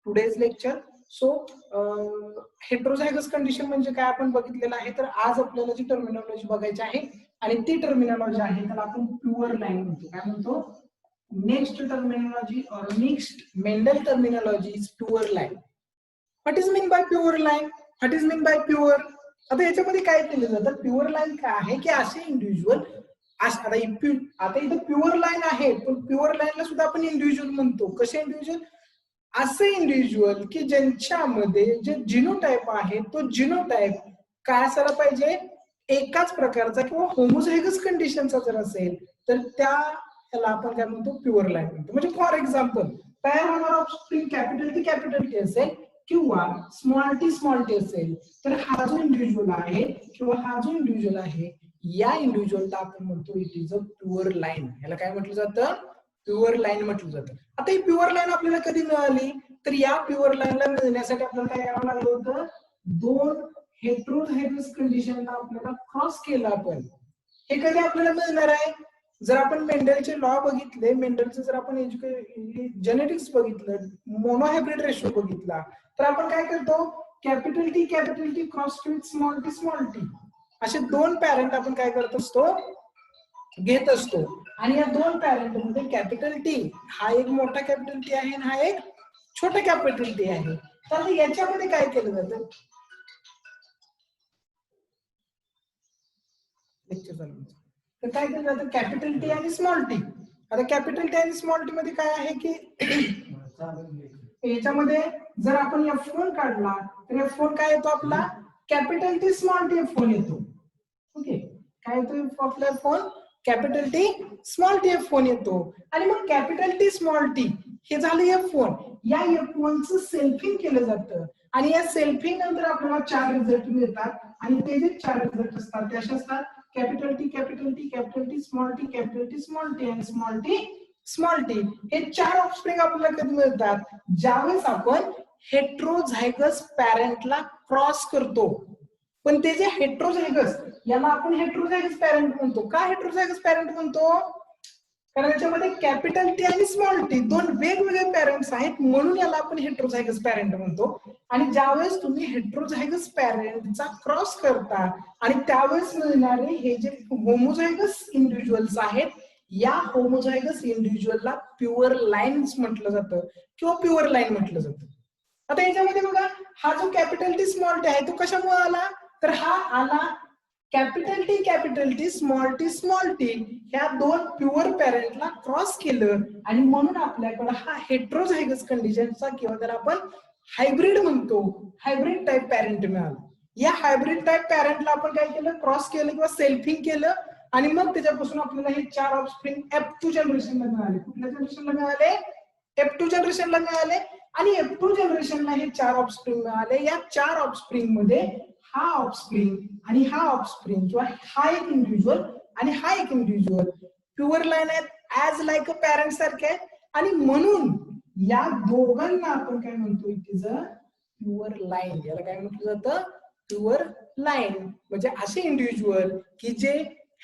Today's lecture. So heterozygous condition म्हणजे काय आपण बघितलेलं आहे. तर आज आपल्याला जी टर्मिनॉलॉजी बघायची आहे आणि ती टर्मिनॉलॉजी आहे त्याला आपण प्युअर लाईन म्हणतो. काय म्हणतो? नेक्स्ट टर्मिनॉलॉजी और next Mendel terminology is pure line. What is mean bye pure line? What is mean bye pure? आता याच्यामध्ये काय केलं जातं? प्युअर लाईन काय आहे की असे इंडिव्हिज्युअल आता इथं प्युअर लाईन आहे पण प्युअर लाईनला सुद्धा आपण इंडिव्हिज्युअल म्हणतो. कसे इंडिव्हिज्युअल? असे इंडिव्हिज्युअल की ज्यांच्यामध्ये जे जिनोटाइप आहे तो जिनोटाइप काय असायला पाहिजे? एकाच प्रकारचा किंवा होमोझायगस कंडिशनचा जर असेल तर त्याला आपण काय म्हणतो? प्युअर लाईन म्हणतो. म्हणजे फॉर एक्झाम्पल तयार होणार ऑफस्प्रिंग कॅपिटल टी असेल किंवा स्मॉल टी असेल तर हा जो इंडिव्हिज्युअल आहे किंवा हा जो इंडिव्हिज्युअल आहे या इंडिव्हिज्युअलला आपण म्हणतो it is a pure line. याला काय म्हटलं जातं? प्युअर लाईन म्हटलं जातं. आता ही प्युअर लाईन आपल्याला कधी मिळाली? तर या प्युअर लाईनला मिळण्यासाठी आपल्याला काय करावं लागलं होतं? दोन हेट्रोझायगस कंडिशनला आपल्याला क्रॉस केला. आपण हे कधी आपल्याला मिळणार आहे? जर आपण मेंडलचे लॉ बघितले, मेंडलचं जर आपण जेनेटिक्स बघितलं, मोनोहायब्रिड रेशो बघितला तर आपण काय करतो? Capital T cross to small T असे दोन पॅरेंट आपण काय करत असतो? घेत असतो. आणि या दोन पॅरेंट मध्ये कॅपिटल टी हा एक मोठा कॅपिटल टी आहे आणि हा एक छोटा कॅपिटल टी आहे. तर याच्यामध्ये काय केलं जातं? तर काय केलं जातं? कॅपिटल टी आणि स्मॉल टी. आता कॅपिटल टी आणि स्मॉल टी मध्ये काय आहे की याच्यामध्ये जर आपण F1 काढला तर F1 काय येतो आपला? Capital T small T F1 येतो. ओके, काय येतो आपला F1? Capital T small T F1 येतो. आणि मग कॅपिटल टी स्मॉल टी हे झालं F1. या F1 चं सेल्फिंग केलं जातं आणि या सेल्फिंग नंतर आपल्याला 4 रिझल्ट मिळतात आणि ते जे 4 रिझल्ट असतात ते असे असतात: कॅपिटल टी स्मॉल टी आणि स्मॉल टी. हे 4 ऑफस्प्रिंग आपल्याला कधी मिळतात? ज्यावेळेस आपण हेट्रोझायगस पॅरेंटला क्रॉस करतो. पण ते जे हेट्रोझायगस याला आपण हेट्रोझायगस पॅरेंट म्हणतो. का हेट्रोझायगस पॅरेंट म्हणतो? कारण याच्यामध्ये कॅपिटल टी आणि स्मॉल टी दोन वेगवेगळे पॅरेंट्स आहेत म्हणून याला आपण हेट्रोझायगस पॅरेंट म्हणतो. आणि ज्यावेळेस तुम्ही हेट्रोझायगस पॅरेंटचा क्रॉस करता आणि त्यावेळेस मिळणारे हे जे होमोझायगस इंडिव्हिज्युअल्स आहेत या होमोझायगस इंडिव्हिज्युअलला प्युअर लाईन्स म्हटलं जातं किंवा प्युअर लाईन म्हटलं जातं. आता याच्यामध्ये बघा, हा जो कॅपिटल टी स्मॉल टी आहे तो कशामुळे आला? तर हा आला कॅपिटल टी स्मॉल टी ह्या दोन प्युअर पॅरेंटला क्रॉस केलं आणि म्हणून आपल्याकडे हा हेट्रोझायगस कंडिशनचा किंवा त्याला आपण हायब्रिड म्हणतो, हायब्रिड टाइप पॅरेंट मिळाला. या हायब्रिड टाइप पॅरेंटला आपण काय केलं? क्रॉस केलं किंवा सेल्फिंग केलं आणि मग त्याच्यापासून आपल्याला हे 4 ऑफस्प्रिंग F2 जनरेशनला मिळाले. कुठल्या जनरेशनला मिळाले? F2 जनरेशनला मिळाले. आणि F2 जनरेशनला हे 4 ऑफस्प्रिंग मिळाले. या 4 ऑफस्प्रिंग मध्ये हा ऑफस्प्रिंग आणि हा ऑफस्प्रिंग किंवा हा एक इंडिव्हिज्युअल आणि हा एक इंडिव्हिज्युअल प्युअर लाईन आहेत, ऍज लाईक अ पॅरेंट सारखे आहेत आणि म्हणून या दोघांना आपण काय म्हणतो? It is a pure line. याला काय म्हटलं जातं? Pure line. म्हणजे असे इंडिव्हिज्युअल की जे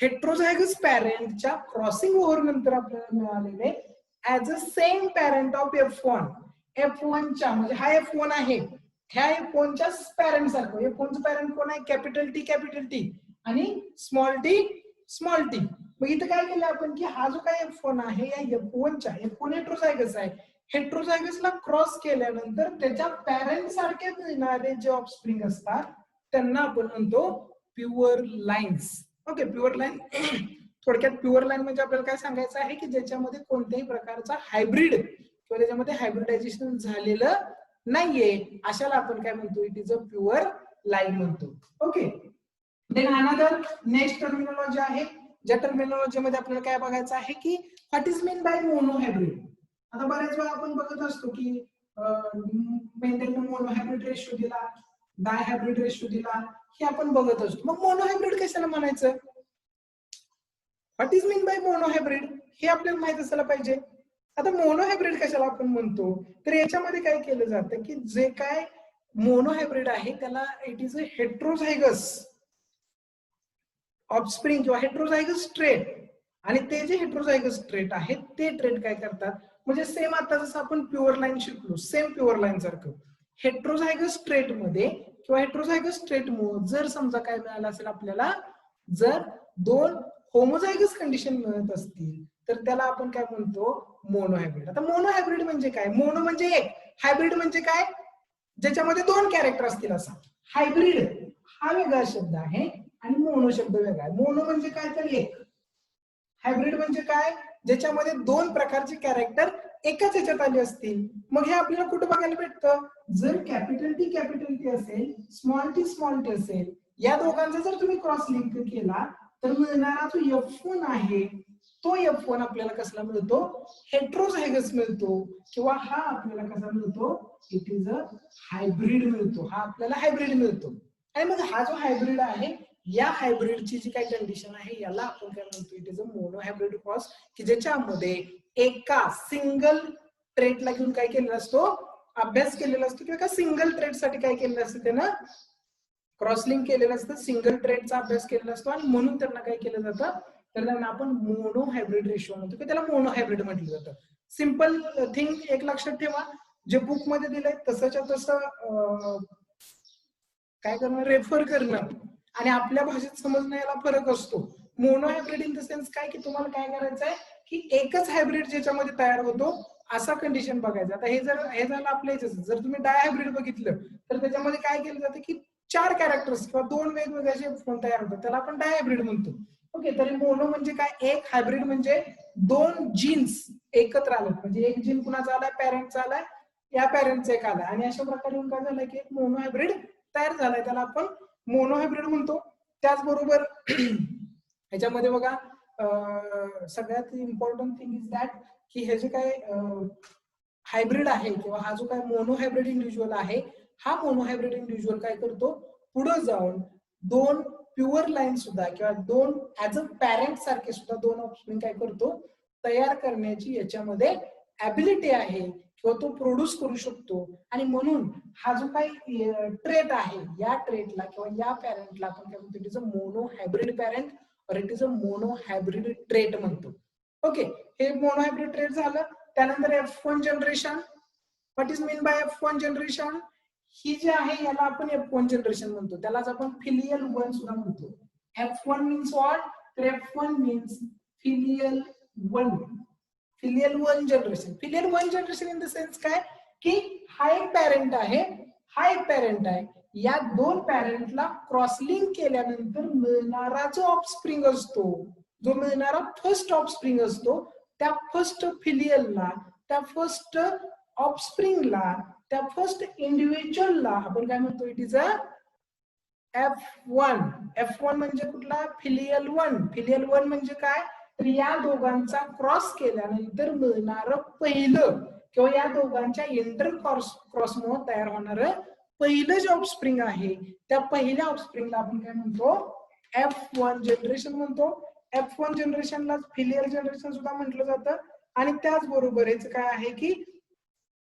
हेट्रोझायगस पॅरेंटच्या क्रॉसिंग ओव्हर नंतर आपल्याला मिळालेले as a same parent of F1 च्या, म्हणजे हा F1 आहे ह्या F1 च्या पॅरेंट सारखं. F1 चं पॅरेंट कोण आहे? कॅपिटल टी आणि स्मॉल टी. मग इथं काय केलं आपण की हा जो काय F1 आहे या F1 हेट्रोझायगस आहे. हेट्रोझायगसला क्रॉस केल्यानंतर त्याच्या पॅरेंट सारखे मिळणारे जे ऑफस्प्रिंग असतात त्यांना आपण म्हणतो pure lines. Okay, pure line. थोडक्यात प्युअर लाईन म्हणजे आपल्याला काय सांगायचं आहे की ज्याच्यामध्ये कोणत्याही प्रकारचा हायब्रिड किंवा त्याच्यामध्ये हायब्रिडायझेशन झालेलं नाहीये, अशाला आपण काय म्हणतो? It is a pure line म्हणतो. Okay, then another next terminology आहे ज्या टर्मिनॉलॉजी मध्ये आपल्याला काय बघायचं आहे की what is mean by monohybrid. आता बऱ्याच वेळा आपण बघत असतो की मेंडेलने मोनोहायब्रिड रेशो दिला, डायहायब्रिड रेशो दिला, हे आपण बघत असतो. मग मोनोहायब्रिड कशाला म्हणायचं? What is mean by monohybrid हे आपल्याला माहित असायला पाहिजे. आता मोनोहायब्रिड कशाला आपण म्हणतो? तर याच्यामध्ये काय केलं जातं की जे काय मोनोहायब्रिड आहे त्याला it is a heterozygous offspring किंवा हेट्रोझायगस ट्रेट. आणि ते जे हेट्रोझायगस ट्रेट आहेत ते ट्रेट काय करतात? म्हणजे सेम आता जसं आपण प्युअर लाईन शिकलो, सेम प्युअर लाईन सारखं हेट्रोझायगस ट्रेट मध्ये किंवा हेट्रोझायगस ट्रेट जर समजा काय मिळालं असेल आपल्याला, जर दोन होमोझायगस कंडिशन मिळत असतील तर त्याला आपण काय म्हणतो, मोनोहायब्रिड. आता मोनोहायब्रिड म्हणजे काय? मोनो म्हणजे एक, हायब्रिड म्हणजे काय, ज्याच्यामध्ये दोन कॅरेक्टर असतील असा. हायब्रिड हा वेगळा शब्द आहे आणि मोनो शब्द वेगळा आहे. मोनो म्हणजे काय तर एक, हायब्रिड म्हणजे काय, ज्याच्यामध्ये दोन प्रकारचे कॅरेक्टर एकाच ह्याच्यात आले असतील. मग हे आपल्याला कुठे बघायला भेटतं, जर कॅपिटल टी असेल, स्मॉल टी असेल, या दोघांचा जर तुम्ही क्रॉस लिंक केला तर मिळणारा जो F1 आहे तो F1 आपल्याला कसला मिळतो, हेट्रोझायगस मिळतो, किंवा हा आपल्याला कसा मिळतो, इट इज अ हायब्रिड मिळतो. हा आपल्याला हायब्रिड मिळतो. आणि मग हा जो हायब्रिड आहे, या हायब्रिडची जी काही कंडिशन आहे याला आपण काय म्हणतो, it is a mono hybrid cross, की ज्याच्यामध्ये एका सिंगल ट्रेटला घेऊन काय केलेला असतो, अभ्यास केलेला असतो, किंवा एका सिंगल ट्रेट साठी काय केलेलं असतं, त्यानं क्रॉसलिंक केलेलं असतं, सिंगल ट्रेडचा अभ्यास केलेला असतो, आणि म्हणून त्यांना काय केलं जातं, तर त्यांना आपण मोनो हायब्रिड रेशो म्हणतो, की त्याला मोनो हायब्रिड म्हटलं जातं. सिंपल थिंग एक लक्षात ठेवा, जे बुक मध्ये दिलंय तसंच्या तसं काय करणं, रेफर करणं आणि आपल्या भाषेत समजणं याला फरक असतो. Mono hybrid in the sense काय, की तुम्हाला काय करायचं आहे, की एकच हायब्रिड ज्याच्यामध्ये तयार होतो असा कंडिशन बघायचं. आता हे झालं आपल्या इथेच. जर तुम्ही डाय हायब्रिड बघितलं तर त्याच्यामध्ये काय केलं जातं, की चार कॅरेक्टर्स किंवा दोन वेगवेगळे फोन तयार होतात, त्याला आपण डाय हायब्रिड म्हणतो. ओके, तरी मोनो म्हणजे काय, एक, हायब्रिड म्हणजे दोन जीन्स एकत्र आले, म्हणजे एक जीन कुणाचा आलाय, पॅरेंटचा आलाय, या पॅरेंटचा एक आलाय, आणि अशा प्रकारे काय झालं, की एक मोनो हायब्रिड तयार झालाय, त्याला आपण मोनो हायब्रिड म्हणतो. त्याचबरोबर ह्याच्यामध्ये बघा सगळ्यात इम्पॉर्टंट थिंग इज दॅट, की हे जे काय हायब्रिड आहे किंवा हा जो काय मोनो हायब्रिड इंडिव्हिज्युअल आहे, हा मोनो हायब्रिड इंडिव्हिज्युअल काय करतो, पुढे जाऊन दोन प्युअर लाईन सुद्धा किंवा दोन ऍज अ पॅरेंट सारखे सुद्धा दोन ऑप्शन काय करतो, तयार करण्याची याच्यामध्ये ॲबिलिटी आहे किंवा तो प्रोड्यूस करू शकतो. आणि म्हणून हा जो काही ट्रेट आहे, या ट्रेटला किंवा या पॅरेंटला आपण काय म्हणतो, it is a monohybrid parent और it is a monohybrid trait म्हणतो. ओके, हे मोनो हायब्रिड ट्रेट झालं. त्यानंतर F1 generation. What is mean by F1 generation? ही जी आहे याला आपण F1 जनरेशन म्हणतो, त्यालाच आपण फिलियल वन सुद्धा म्हणतो. F1 मीन्स व्हॉट, तर F1 means filial one. Filial one generation. Filial one generation in the sense काय, की हा एक पॅरेंट आहे, हा एक पॅरेंट आहे, या दोन पॅरेंटला क्रॉसलिंक केल्यानंतर मिळणारा जो ऑफस्प्रिंग असतो, जो मिळणारा फर्स्ट ऑफस्प्रिंग असतो, त्या फर्स्ट फिलियलला, त्या फर्स्ट ऑफस्प्रिंगला, त्या फर्स्ट इंडिव्हिज्युअलला आपण काय म्हणतो, it is a F1. F1 म्हणजे कुठला, फिलियल वन. फिलियल वन म्हणजे काय, तर या दोघांचा क्रॉस केल्यानंतर मिळणारं पहिलं किंवा या दोघांच्या इंटर क्रॉसमुळे तयार होणारं पहिलं जे ऑफस्प्रिंग आहे, त्या पहिल्या ऑफस्प्रिंगला आपण काय म्हणतो, F1 जनरेशन म्हणतो. F1 जनरेशनला फिलियल जनरेशन सुद्धा म्हटलं जातं. आणि त्याचबरोबर याचं काय आहे, की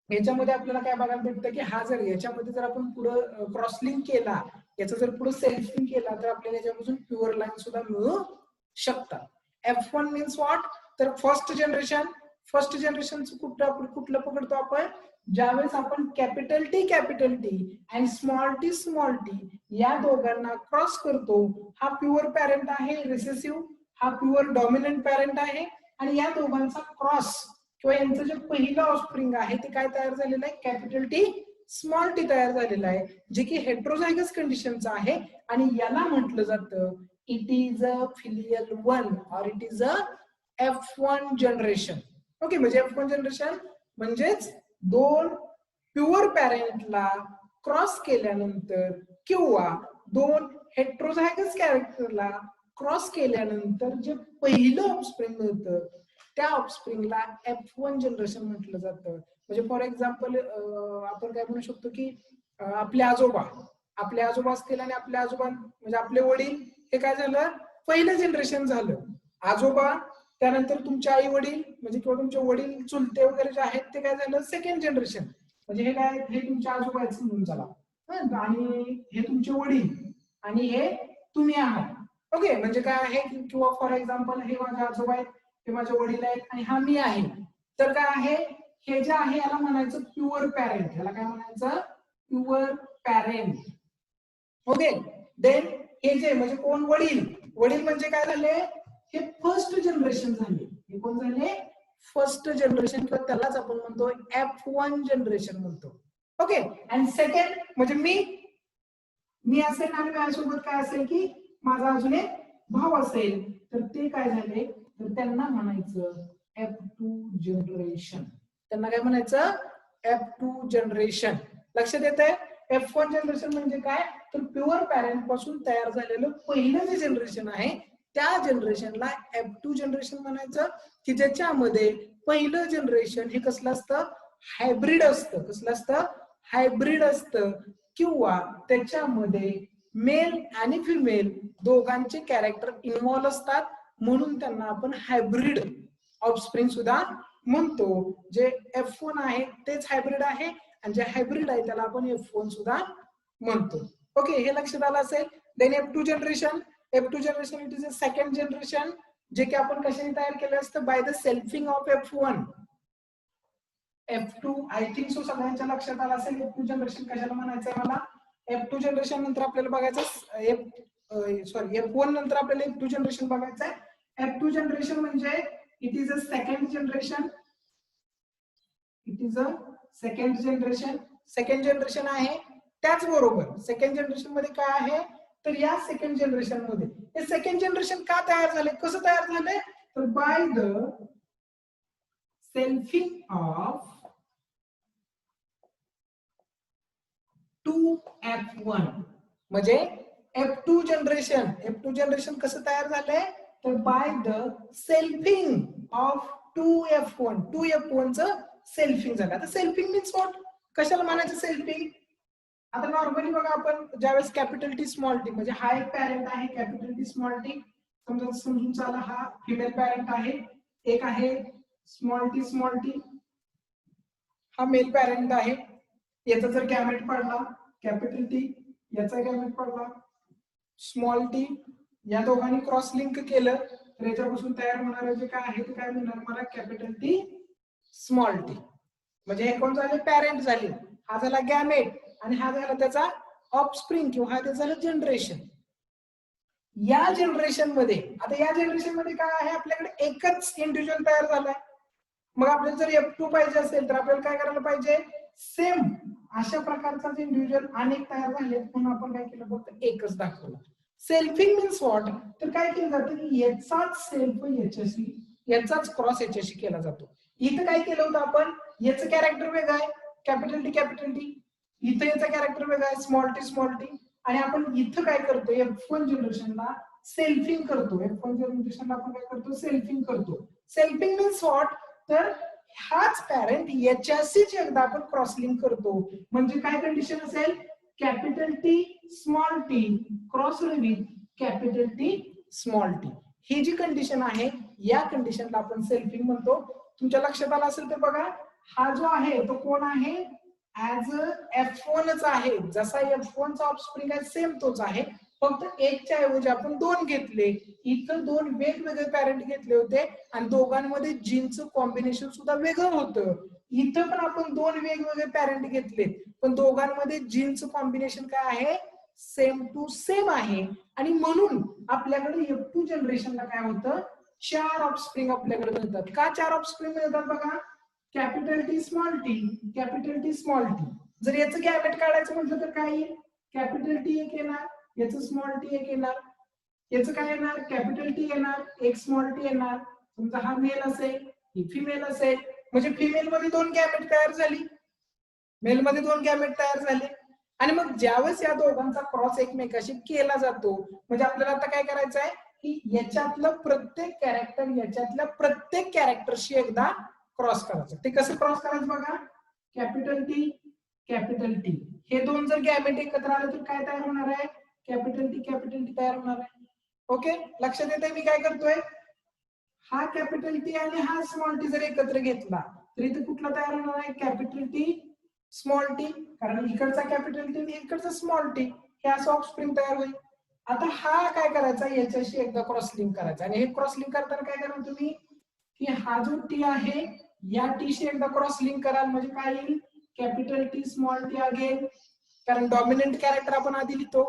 याच्यामध्ये आपल्याला काय बघायला भेटतं, की हा जर याच्यामध्ये जर आपण पुढं क्रॉसलिंक केला, याचा जर पुढे सेल्फिंग केला, तर आपल्याला याच्यापासून प्युअर लाईन सुद्धा मिळू शकतात. F1 मीन्स व्हॉट, तर फर्स्ट जनरेशन. फर्स्ट जनरेशन कुठलं पकडतो आपण, ज्यावेळेस आपण कॅपिटल टी आणि स्मॉल टी या दोघांना क्रॉस करतो. हा प्युअर पॅरेंट आहे रिसेसिव्ह, हा प्युअर डॉमिनंट पॅरेंट आहे, आणि या दोघांचा क्रॉस किंवा यांचं जे पहिलं ऑफस्प्रिंग आहे ते काय तयार झालेलं आहे, कॅपिटल टी स्मॉल टी तयार झालेला आहे, जे की हेट्रोझायगस कंडिशनचा आहे, आणि याला म्हटलं जातं it is a filial one और it is a F1 generation. Okay, म्हणजे F1 जनरेशन म्हणजेच दोन प्युअर पॅरेंटला क्रॉस केल्यानंतर किंवा दोन हेट्रोझायगस कॅरेक्टरला क्रॉस केल्यानंतर जे पहिलं ऑफस्प्रिंग मिळतं, त्या ऑफस्प्रिंगला F1 जनरेशन म्हटलं जातं. म्हणजे फॉर एक्झाम्पल आपण काय म्हणू शकतो, की आपले आजोबा असतील आणि आपल्या आजोबा म्हणजे आपले वडील, हे काय झालं, पहिलं जनरेशन झालं. आजोबा, त्यानंतर तुमचे आई वडील म्हणजे किंवा तुमचे वडील चुलते वगैरे जे आहेत ते काय झालं, सेकंड जनरेशन. म्हणजे हे काय, हे तुमचे आजोबा आहेत समजून चला, आणि हे तुमचे वडील, आणि हे तुम्ही आहात. ओके, म्हणजे काय आहे, किंवा फॉर एक्झाम्पल हे माझे आजोबा आहेत, हे माझे वडील आहेत, आणि हा मी आहे. तर काय आहे, हे जे आहे याला म्हणायचं प्युअर पॅरेंट. याला काय म्हणायचं, प्युअर पॅरेंट. ओके. देन हे जे म्हणजे कोण, वडील. वडील म्हणजे काय झाले, हे फर्स्ट जनरेशन झाले. हे कोण झाले, फर्स्ट जनरेशन, किंवा त्यालाच आपण म्हणतो F1 जनरेशन म्हणतो. ओके. आणि सेकंड म्हणजे मी असेल आणि माझ्यासोबत काय असेल की माझा अजून एक भाव असेल, तर ते काय झाले, तर त्यांना म्हणायचं F2 जनरेशन. त्यांना काय म्हणायचं, F2 जनरेशन. लक्षात येतंय. F1 जनरेशन म्हणजे काय, तर प्युअर पॅरेंट पासून तयार झालेलं पहिलं जे जनरेशन आहे त्या जनरेशनला F2 जनरेशन म्हणायचं, की ज्याच्यामध्ये पहिलं जनरेशन हे कसलं असतं, हायब्रिड असतं. कसलं असतं, हायब्रिड असतं, किंवा त्याच्यामध्ये मेल आणि फिमेल दोघांचे कॅरेक्टर इन्व्हॉल्व असतात, म्हणून त्यांना आपण हायब्रिड ऑफस्प्रिंग सुद्धा म्हणतो. जे F1 आहे तेच हायब्रिड आहे, आणि जे हायब्रिड आहे त्याला आपण F1 सुद्धा म्हणतो. ओके, हे लक्षात आलं असेल. Then F2 generation. F2 generation it is a second generation, जे की आपण कशाने तयार केलं असतं, by the selfing of F1. F2 I think so सगळ्यांच्या लक्षात आलं असेल F2 जनरेशन कशाला म्हणायचं मला. F2 जनरेशन नंतर आपल्याला बघायचं F1 नंतर आपल्याला F2 जनरेशन बघायचं आहे. F2 जनरेशन म्हणजे it is a second generation. It is a second generation. Second generation आहे. त्याचबरोबर सेकंड जनरेशन मध्ये काय आहे, तर या सेकंड जनरेशन मध्ये हे सेकंड जनरेशन का तयार झाले, कसं तयार झाले, तर bye the selfing of 2F1. म्हणजे F2 जनरेशन कसं तयार झालंय, तर bye the selfing of 2F1. 2F1 च सेल्फिंग झालं. आता सेल्फिंग मीन्स व्हॉट, कशाला म्हणायचं सेल्फिंग. आता नॉर्मली बघा, आपण ज्यावेळेस कॅपिटल टी स्मॉल टी, म्हणजे हा एक पॅरेंट आहे कॅपिटल टी स्मॉल टी, समजा समजून चाला हा फिमेल पॅरेंट आहे, एक आहे स्मॉल टी, हा मेल पॅरेंट आहे. याचा जर गॅमेट पडला कॅपिटल टी, याचा गॅमेट पडला स्मॉल टी, या दोघांनी क्रॉस लिंक केलं तर याच्यापासून तयार होणारे जे काय आहे ते काय मिळणार मला, कॅपिटल टी स्मॉल टी. म्हणजे हे कोण झाले, पॅरेंट झाले. हा झाला गॅमेट, आणि हा झाला त्याचा ऑफस्प्रिंग, किंवा हा त्याचा झालं जनरेशन. या जनरेशन मध्ये, आता या जनरेशन मध्ये काय आहे, आपल्याकडे एकच इंडिव्हिज्युअल तयार झालाय. मग आपल्याला जर F2 पाहिजे असेल तर आपल्याला काय करायला पाहिजे, सेम अशा प्रकारचा इंडिव्हिज्युअल अनेक तयार झाले, म्हणून आपण काय केलं, फक्त एकच दाखवलं. सेल्फिंग मीन्स व्हॉट, तर काय केलं जातं की याचाच सेल्फ याच्याशी, याचाच क्रॉस याच्याशी केला जातो. इथं काय केलं होतं आपण, याचं कॅरेक्टर वेगळं आहे कॅपिटल टी, इथं याचा कॅरेक्टर वेगळा आहे स्मॉल टी, आणि आपण इथं काय करतो, F1 जनरेशनला सेल्फिंग करतो. F1 जनरेशनला आपण काय करतो, सेल्फिंग करतो. सेल्फिंग मीन्स व्हॉट, तर हाच पॅरेंट याच्याशीच एकदा आपण क्रॉस लिंक करतो. म्हणजे काय कंडिशन असेल, capital T small T cross with capital T small T. ही जी कंडिशन आहे या कंडिशनला आपण सेल्फिंग म्हणतो. तुमच्या लक्षात आलं असेल तर बघा, हा जो आहे तो कोण आहे, ऍज F1च आहे. जसा F1 चा ऑफस्प्रिंग आहे सेम तोच आहे, फक्त एकच्या ऐवजी आपण दोन घेतले. इथं दोन वेगवेगळे पॅरेंट घेतले होते, आणि दोघांमध्ये जीनचं कॉम्बिनेशन सुद्धा वेगळं होतं. इथं पण आपण दोन वेगवेगळे पॅरेंट घेतले, पण दोघांमध्ये जीनचं कॉम्बिनेशन काय आहे, सेम टू सेम आहे. आणि म्हणून आपल्याकडे F2 जनरेशनला काय होतं, 4 ऑफस्प्रिंग आपल्याकडे मिळतात. का 4 ऑफस्प्रिंग मिळतात बघा, कॅपिटल टी स्मॉल टी. जर याचं गॅमेट काढायचं म्हटलं तर काय येईल, कॅपिटल टी एक येणार, याचं स्मॉल टी एक येणार, याचं काय येणार, कॅपिटल टी येणार, एक स्मॉल टी येणार. समजा हा मेल असेल, ही फिमेल असेल, म्हणजे फिमेल मध्ये दोन गॅमेट तयार झाली, मेल मध्ये दोन गॅमेट तयार झाले. आणि मग ज्यावेळेस या दोघांचा क्रॉस एकमेकाशी केला जातो, म्हणजे आपल्याला आता काय करायचं आहे की याच्यातलं प्रत्येक कॅरेक्टर याच्यातल्या प्रत्येक कॅरेक्टरशी एकदा क्रॉस करायचं. ते कसं क्रॉस करायचं बघा, कॅपिटल टी हे दोन जर गॅमेट एकत्र आले तर काय तयार होणार आहे, कॅपिटल टी तयार होणार आहे. ओके, लक्षात येते मी काय करतोय, हा कॅपिटल टी आणि हा स्मॉल टी जर एकत्र घेतला तर इथे कुठला तयार होणार आहे, कॅपिटल टी स्मॉल टी, कारण इकडचा कॅपिटल टी आणि इकडचा स्मॉल टी, हे असं ऑफस्प्रिंग तयार होईल. आता हा काय करायचा, याच्याशी एकदा क्रॉस लिंक करायचा. आणि हे क्रॉस लिंक करताना काय करा तुम्ही, की हा जो टी आहे या टी एकदा क्रॉस लिंक कराल म्हणजे काय येईल, capital T small T again, कारण डॉमिनंट कॅरेक्टर आपण आधी लिहितो.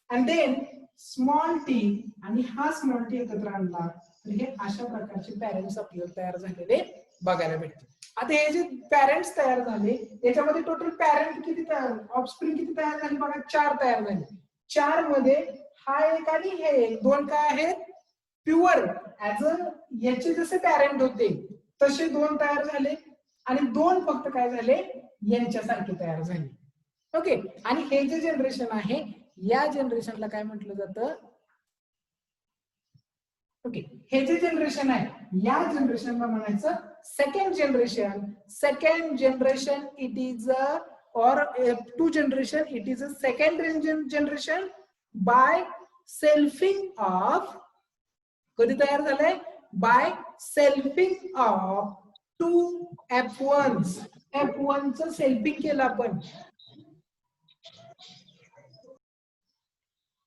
आणि देन स्मॉल टी आणि हा स्मॉल टी एकत्र आणला तर हे अशा प्रकारचे पॅरेंट्स आपल्याला तयार झालेले बघायला भेटते. आता हे जे पॅरेंट्स तयार झाले याच्यामध्ये टोटल पॅरेंट किती तयार, ऑफस्प्रिंग किती तयार झाली बघा, 4 तयार झाले. 4 मध्ये हा एक आणि हे एक, 2 काय आहेत प्युअर ऍज अ याचे जसे पॅरेंट होते तसे 2 तयार झाले आणि 2 फक्त काय झाले यांच्यासारखे तयार झाले. ओके, आणि हे जे जनरेशन आहे या जनरेशनला काय म्हटलं जातं, ओके, हे जे जनरेशन आहे या जनरेशनला म्हणायचं second generation. Second generation it is a or F2 generation, it is a second generation by selfing of, कधी तयार झालंय, by selfing of 2 F1s. F1 चं सेल्फिंग केलं आपण,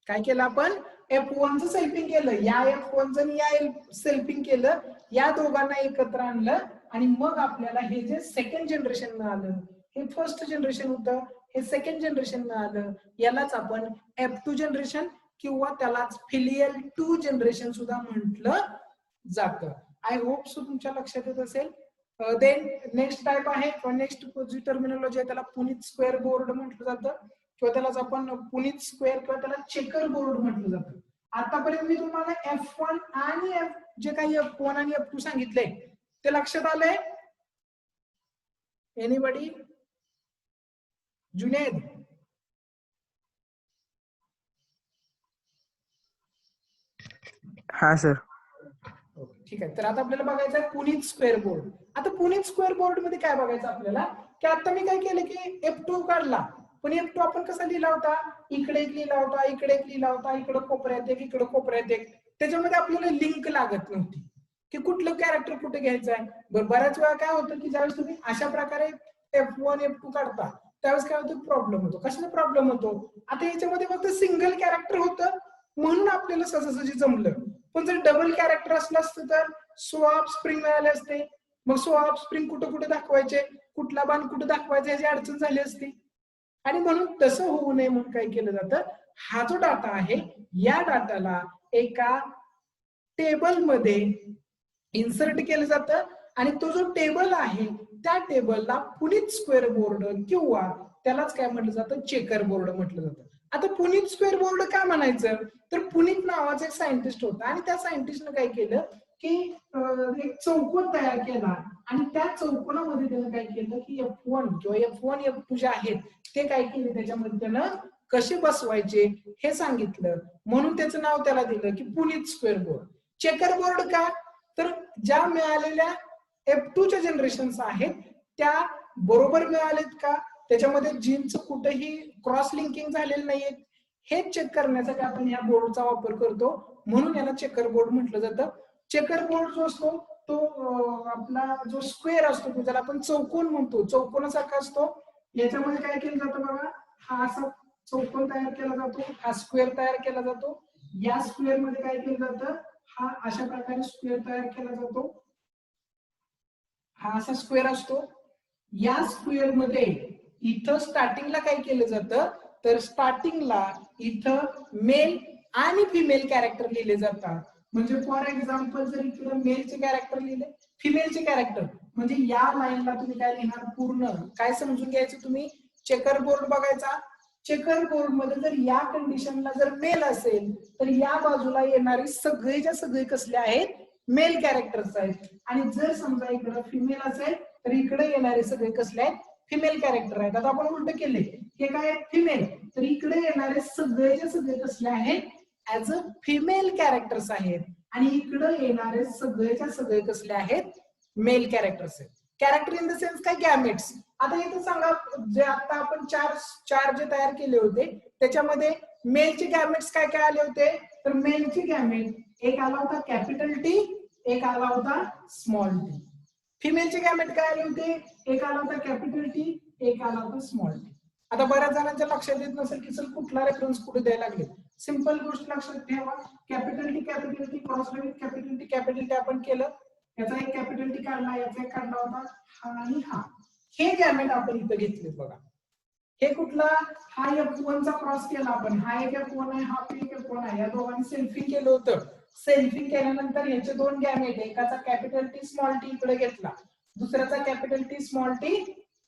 काय केलं आपण, F1 चं सेल्फिंग केलं, या F1 चं या सेल्फिंग केलं, या दोघांना एकत्र आणलं आणि मग आपल्याला हे जे सेकंड जनरेशन मिळालं, हे फर्स्ट जनरेशन होतं, हे सेकंड जनरेशन मिळालं, यालाच आपण F2 जनरेशन किंवा त्यालाच फिलियल 2 जनरेशन सुद्धा म्हटलं जातं. आय होप सो तुमच्या लक्षात येत असेल. देन नेक्स्ट टाइप आहे किंवा नेक्स्ट जी टर्मिनॉलॉजी आहे त्याला पुनीत स्क्वेअर बोर्ड म्हटलं जातं किंवा त्यालाच आपण पुनीत स्क्वेअर किंवा त्याला चेकर बोर्ड म्हटलं जातं. आतापर्यंत मी तुम्हाला F1 आणि जे काही F1 आणि F2 सांगितले ते लक्षात आलंय? एनीबडी? जुनेद? हा सर. ठीक आहे, तर आता आपल्याला बघायचं आहे पुनीत स्क्वेअर बोर्ड. आता पुनीत स्क्वेअर बोर्ड मध्ये काय बघायचं आपल्याला, की आता मी काय केलं की F2 काढला, पण F2 आपण कसा लिहिला होता, इकडे एक लिहिला होता, इकडे एक लिहिला होता, इकडे कोपऱ्यात एक, इकडे कोपऱ्यात एक. त्याच्यामध्ये आपल्याला लिंक लागत नव्हती की कुठलं कॅरेक्टर कुठे घ्यायचं आहे. बऱ्याच वेळा काय होतं की ज्यावेळेस तुम्ही अशा प्रकारे F1 F2 काढता त्यावेळेस काय होतं, प्रॉब्लेम होतो. कशाला प्रॉब्लेम होतो, आता याच्यामध्ये फक्त सिंगल कॅरेक्टर होतं म्हणून आपल्याला सहजासहजी जमलं. पण जर डबल कॅरेक्टर असलं असतं तर स्वॅप स्प्रिंग मिळाले असते, मग स्वॅप स्प्रिंग कुठे कुठे दाखवायचे, कुठला बाण कुठे दाखवायचा याची अडचण झाली असती. आणि म्हणून तसं होऊ नये म्हणून काय केलं जातं, हा जो डाटा आहे या डाटाला एका टेबल मध्ये इन्सर्ट केलं जातं आणि तो जो टेबल आहे त्या टेबलला पुनीत स्क्वेअर बोर्ड किंवा त्यालाच काय म्हटलं जातं, चेकर बोर्ड म्हटलं जातं. आता पुनीत स्क्वेअर बोर्ड का म्हणायचं, तर पुनीत नावाचा एक सायंटिस्ट होता आणि त्या सायंटिस्टने काय केलं की एक चौकोन तयार केला आणि त्या चौकोनामध्ये त्यानं काय केलं की F1 किंवा F1 F2 जे आहेत ते काय केले त्याच्यामध्ये त्यानं कसे बसवायचे हे सांगितलं, म्हणून त्याचं नाव त्याला दिलं की Puneet square board. Checker board का, तर ज्या मिळालेल्या F2 च्या जनरेशन्स आहेत त्या बरोबर मिळालेत का, त्याच्यामध्ये जीनचं कुठेही क्रॉस लिंकिंग झालेलं नाहीये हे चेक करण्यासाठी आपण या बोर्डचा वापर करतो, म्हणून याला चेकर बोर्ड म्हटलं जातं. चेकर बोर्ड जो असतो तो आपला जो स्क्वेअर असतो ज्याला आपण चौकोन म्हणतो, चौकोनासारखा असतो. याच्यामध्ये काय केलं जातं बघा, हा असा चौकोन तयार केला जातो, हा स्क्वेअर तयार केला जातो. या स्क्वेअर मध्ये काय केलं जातं, हा अशा प्रकारे स्क्वेअर तयार केला जातो, हा असा स्क्वेअर असतो. या स्क्वेअर मध्ये इथं स्टार्टिंगला काय केलं जातं, तर स्टार्टिंगला इथं मेल आणि फिमेल कॅरेक्टर लिहिले जातात. म्हणजे फॉर एक्झाम्पल जर इकडे मेलचे कॅरेक्टर लिहिले, फिमेलचे कॅरेक्टर, म्हणजे या लाईनला तुम्ही काय लिहिणार, पूर्ण काय समजून घ्यायचं तुम्ही, चेकर बोर्ड बघायचा. चेकर बोर्ड मध्ये जर या कंडिशनला जर मेल असेल तर या बाजूला येणारी सगळेच्या सगळे कसले आहेत, मेल कॅरेक्टर्स आहेत. आणि जर समजा इकडे फिमेल असेल तर इकडे येणारे सगळे कसले आहेत, फिमेल कॅरेक्टर आहेत. आता आपण उलट केले, हे काय फिमेल, तर इकडे येणारे सगळेचे सगळे कसले आहेत, ऍज अ फिमेल कॅरेक्टर्स आहेत आणि इकडे येणारे सगळेच्या सगळे कसले आहेत, मेल कॅरेक्टर्स आहेत. कॅरेक्टर इन द सेन्स काय, गॅमेट्स. आता इथे सांगा, जे आता आपण चार जे तयार केले होते त्याच्यामध्ये मेलचे गॅमेट्स काय काय आले होते, तर मेलचे गॅमेट एक आला होता कॅपिटल टी, एक आला होता स्मॉल टी. फिमेलचे गॅमेट काय आले होते, एक आला होता कॅपिटल टी, एक आला होता स्मॉल टी. आता बऱ्याच जणांच्या लक्षात येत नसेल की सर कुठला रेफरन्स कुठे द्यायला लागले. सिंपल गोष्ट लक्षात ठेवा, capital T cross capital T आपण केलं, याचा एक कॅपिटल टी काढला, याचा एक काढला होता, हा आणि हा. हे गॅमेट आपण इथं घेतले बघा. हे कुठला, हा F1 चा क्रॉस केला आपण, हा एक F1 आहे, हा एक F1 आहे, या दोघांनी सेल्फिंग केलं होतं. सेल्फिंग केल्यानंतर याचे दोन गॅमेट, एकाचा कॅपिटल टी स्मॉल टी इकडे घेतला, दुसऱ्याचा कॅपिटल टी स्मॉल टी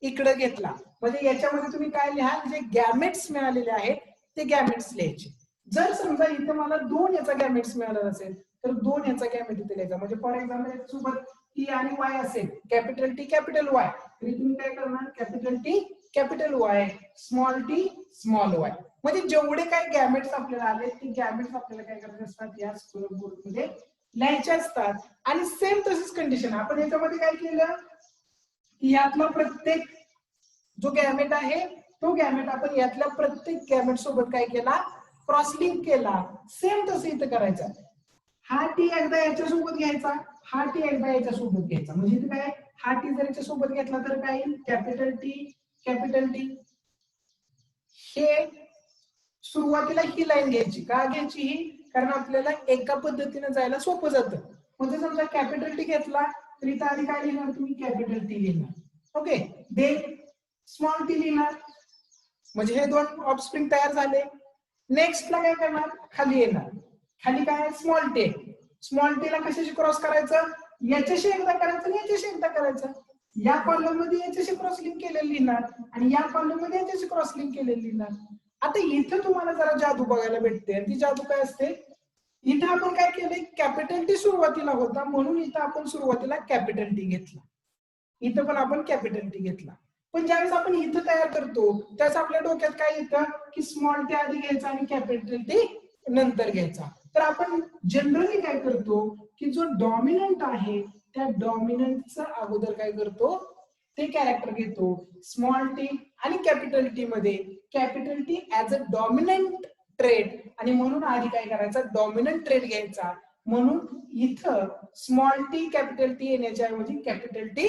इकडे घेतला. म्हणजे याच्यामध्ये तुम्ही काय लिहाल, जे गॅमेट्स मिळालेले आहेत ते गॅमेट्स लिहायचे. जर समजा इथे मला 2 याचा गॅमेट्स मिळाला असेल तर 2 याचा गॅमेट इथे लिहायचा. म्हणजे फॉर एक्झाम्पल याच्यासोबत टी आणि वाय असेल, कॅपिटल टी कॅपिटल वाय, तरी तुम्ही काय करणार, capital T capital Y, small T small Y. म्हणजे जेवढे काही गॅमेट्स आपल्याला आले ते गॅमेट्स आपल्याला काय करायचे असतात, या स्क्वेअर बोर्ड मध्ये लिहायचे असतात. आणि सेम तशीच कंडिशन आपण याच्यामध्ये काय केलं, की यातला प्रत्येक जो गॅमेट आहे तो गॅमेट आपण यातल्या प्रत्येक गॅमेट सोबत काय केला, क्रॉस लिंक केला. सेम तसं इथं करायचं. हा टी एकदा याच्या सोबत घ्यायचा, हा टी एकदा याच्या सोबत घ्यायचा. म्हणजे इथे काय, हा टी जर याच्या सोबत घेतला तर काय, कॅपिटल टी कॅपिटल टी. हे सुरुवातीला ही लाईन घ्यायची, का घ्यायची ही, कारण आपल्याला एका पद्धतीने जायला सोपं जातं. म्हणजे समजा कॅपिटल टी घेतला तर इथं आधी काय लिहिणार तुम्ही, कॅपिटल टी लिहिणार. ओके, देन स्मॉल टी लिहिणार. म्हणजे हे दोन ऑफस्प्रिंग तयार झाले. नेक्स्ट ला काय करणार, खाली येणार, खाली काय, स्मॉल टी. स्मॉल टी ला कशाशी क्रॉस करायचं, याच्याशी एकदा करायचं आणि याच्याशी एकदा करायचं. या कॉलम मध्ये याच्याशी क्रॉस लिंक केलेलं लिहिणार आणि या कॉलम मध्ये याच्याशी क्रॉस लिंक केलेलं लिहिणार. आता इथं तुम्हाला जरा जादू बघायला भेटते. आणि ती जादू काय असते, इथं आपण काय केलंय, कॅपिटल टी सुरुवातीला होता म्हणून इथं आपण सुरुवातीला कॅपिटल टी घेतला, इथं पण आपण कॅपिटल टी घेतला. पण ज्यावेळेस आपण इथं तयार करतो त्यावेळेस आपल्या डोक्यात काय येतं, की स्मॉल टी आधी घ्यायचा आणि कॅपिटल टी नंतर घ्यायचा. तर आपण जनरली काय करतो, की जो डॉमिनंट आहे त्या डॉमिनंटचा अगोदर काय करतो, ते कॅरेक्टर घेतो. स्मॉल टी आणि कॅपिटल टी मध्ये capital T as a dominant trade, आणि म्हणून आधी काय करायचा, डॉमिनंट ट्रेड घ्यायचा. म्हणून इथं स्मॉल टी कॅपिटल टी येण्याच्या ऐवजी कॅपिटल टी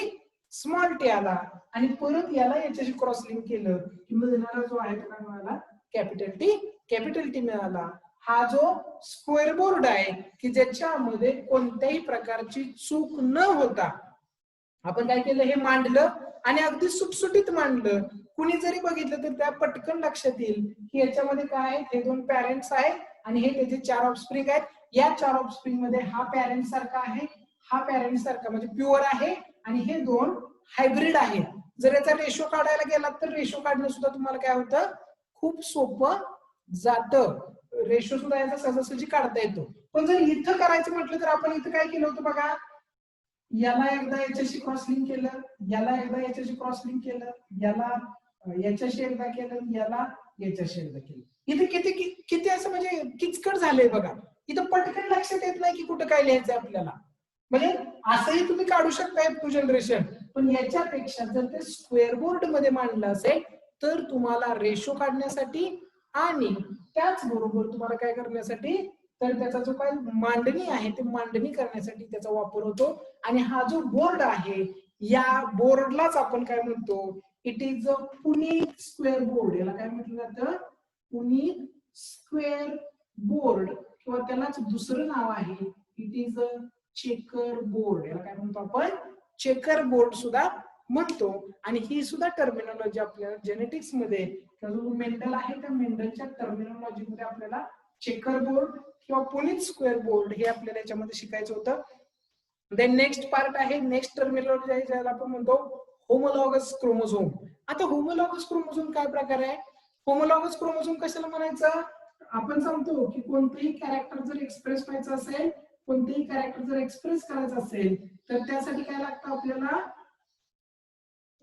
स्मॉल टी आला. आणि परत याला याच्याशी क्रॉस लिंक केलं की मग येणारा जो आहे तो काय मिळाला, कॅपिटल टी मिळाला. हा जो स्क्वेअर बोर्ड आहे की ज्याच्यामध्ये कोणत्याही प्रकारची चूक न होता आपण काय केलं, हे मांडलं आणि अगदी सुटसुटीत मांडलं. कुणी जरी बघितलं तर त्या पटकन लक्षात येईल की याच्यामध्ये काय आहे, हे दोन पॅरेंट्स आहेत आणि हे त्याचे 4 ऑफस्प्रिंग आहेत. या 4 ऑफस्प्रिंग मध्ये हा पॅरेंट सारखा आहे, हा पॅरेंट सारखा म्हणजे प्युअर आहे, आणि हे दोन हायब्रिड आहेत. जर याचा रेशो काढायला गेला तर रेशो काढणं सुद्धा तुम्हाला काय होतं, खूप सोपं जातं. रेशो सुद्धा याचा सहजासहजी काढता येतो. पण जर इथं करायचं म्हटलं तर आपण इथं काय केलं होतं बघा, याला एकदा याच्याशी क्रॉस लिंक केलं, याला एकदा याच्याशी क्रॉस लिंक केलं, याला याच्याशी एकदा केलं, याला याच्याशी एकदा केलं. इथे किती किती असं म्हणजे किचकट झालंय बघा. इथं पटकन लक्षात येत नाही की कुठं काय लिहायचंय आपल्याला. म्हणजे असंही तुम्ही काढू शकता F2 जनरेशन, पण याच्यापेक्षा जर ते स्क्वेअर बोर्ड मध्ये मांडलं असेल तर तुम्हाला रेशो काढण्यासाठी आणि त्याचबरोबर तुम्हाला काय करण्यासाठी, तर त्याचा जो काही मांडणी आहे ते मांडणी करण्यासाठी त्याचा वापर होतो. आणि हा जो बोर्ड आहे या बोर्डलाच आपण काय म्हणतो, it is a Puneet square board. याला काय म्हटलं जातं, पुनीत स्क्वेअर बोर्ड, किंवा त्यालाच दुसरं नाव आहे, it is a checker board. याला काय म्हणतो आपण, चेकर बोर्ड सुद्धा म्हणतो. आणि ही सुद्धा टर्मिनॉलॉजी आपल्याला जेनेटिक्स मध्ये जो मेंडल आहे त्या मेंडलच्या टर्मिनॉलॉजी मध्ये आपल्याला चेकर बोर्ड किंवा पुनीत स्क्वेअर बोर्ड हे आपल्याला याच्यामध्ये शिकायचं होतं. देन नेक्स्ट पार्ट आहे, नेक्स्ट टर्मिनॉलॉजी आहे ज्याला आपण म्हणतो होमोलॉगस क्रोमोझोम. आता होमोलॉगस क्रोमोझोम काय प्रकार आहे, होमोलॉगस क्रोमोझोम कशाला म्हणायचं, आपण सांगतो की कोणतेही कॅरेक्टर जर एक्सप्रेस व्हायचं असेल, कोणतेही कॅरेक्टर जर एक्सप्रेस करायचं असेल तर त्यासाठी काय लागतं, आपल्याला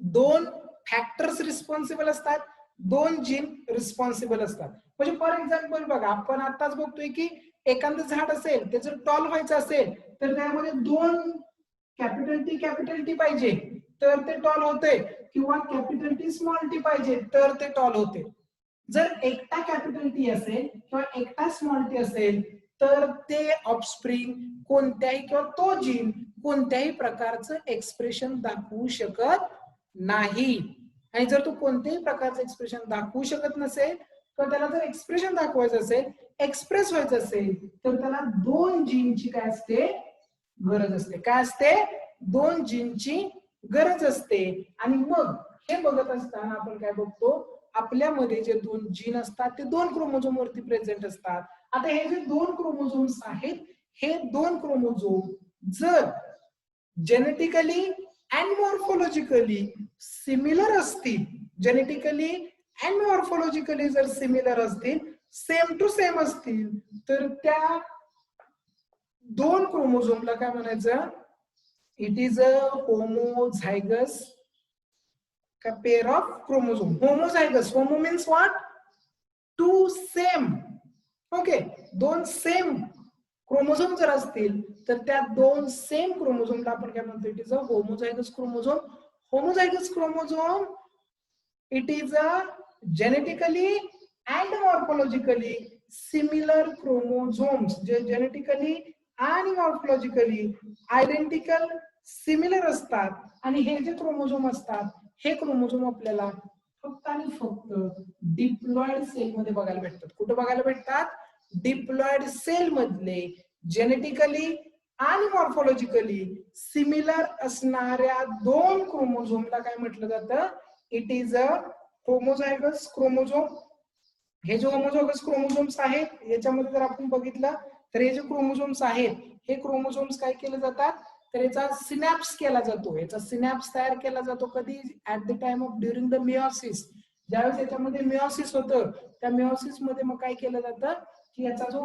2 फॅक्टर्स रिस्पॉन्सिबल असतात, 2 जीन रिस्पॉन्सिबल असतात. म्हणजे फॉर एक्झाम्पल बघा, आपण आताच बघतोय की एखादं झाड असेल ते जर टॉल व्हायचं असेल तर त्यामध्ये 2 कॅपिटल टी पाहिजे तर ते टॉल होते, किंवा कॅपिटल टी स्मॉल टी पाहिजे तर ते टॉल होते. जर एकटा कॅपिटल टी असेल किंवा एकटा स्मॉल टी असेल तर ते ऑफस्प्रिंग कोणत्याही किंवा तो जीन कोणत्याही प्रकारचं एक्सप्रेशन दाखवू शकत नाही. आणि जर तो कोणत्याही प्रकारचं एक्सप्रेशन दाखवू शकत नसेल तर त्याला जर एक्सप्रेशन दाखवायचं असेल, एक्सप्रेस व्हायचं असेल तर त्याला 2 जीनची काय असते, गरज असते. काय असते? 2 जीनची गरज असते. आणि मग हे बघत असताना आपण काय बघतो, आपल्यामध्ये जे 2 जीन असतात ते 2 क्रोमोझोम वरती प्रेझेंट असतात. आता हे जे 2 क्रोमोझोम्स आहेत, हे 2 क्रोमोझोम जर जेनेटिकली अँड मॉर्फोलॉजिकली सिमिलर असतील, जेनेटिकली अँड मॉर्फोलॉजिकली जर सिमिलर असतील, सेम टू सेम असतील, तर त्या 2 क्रोमोझोमला काय म्हणायचं? It is a homozygous pair of chromosome. Homozygous, homo means what? Two same. Okay, 2 same chromosome जर असतील तर त्या 2 सेम क्रोमोझोमला आपण काय म्हणतो? It is a homozygous chromosome. Homozygous chromosome, it is a genetically and morphologically similar chromosomes, जे genetically आणि morphologically identical similar असतात. आणि हे जे क्रोमोझोम असतात, हे क्रोमोझोम आपल्याला फक्त आणि फक्त डिप्लॉइड सेल मध्ये बघायला भेटतात. कुठे बघायला भेटतात? डिप्लॉइड सेल मधले जेनेटिकली आणि मॉर्फोलॉजिकली सिमिलर असणाऱ्या 2 क्रोमोझोमला काय म्हटलं जातं? It is a homozygous chromosome. हे जे होमोझायगस क्रोमोझोम्स आहेत, याच्यामध्ये जर आपण बघितलं तर हे जे क्रोमोझोम्स आहेत, हे क्रोमोझोम्स काय केले जातात? तर याचा सिनॅप्स केला जातो. याचा सिनॅप्स तयार केला जातो कधी? At the time of during the meiosis. ज्यावेळेस याच्यामध्ये मिओसिस होतं, त्या मिओसिस मध्ये मग काय केलं जातं की याचा जो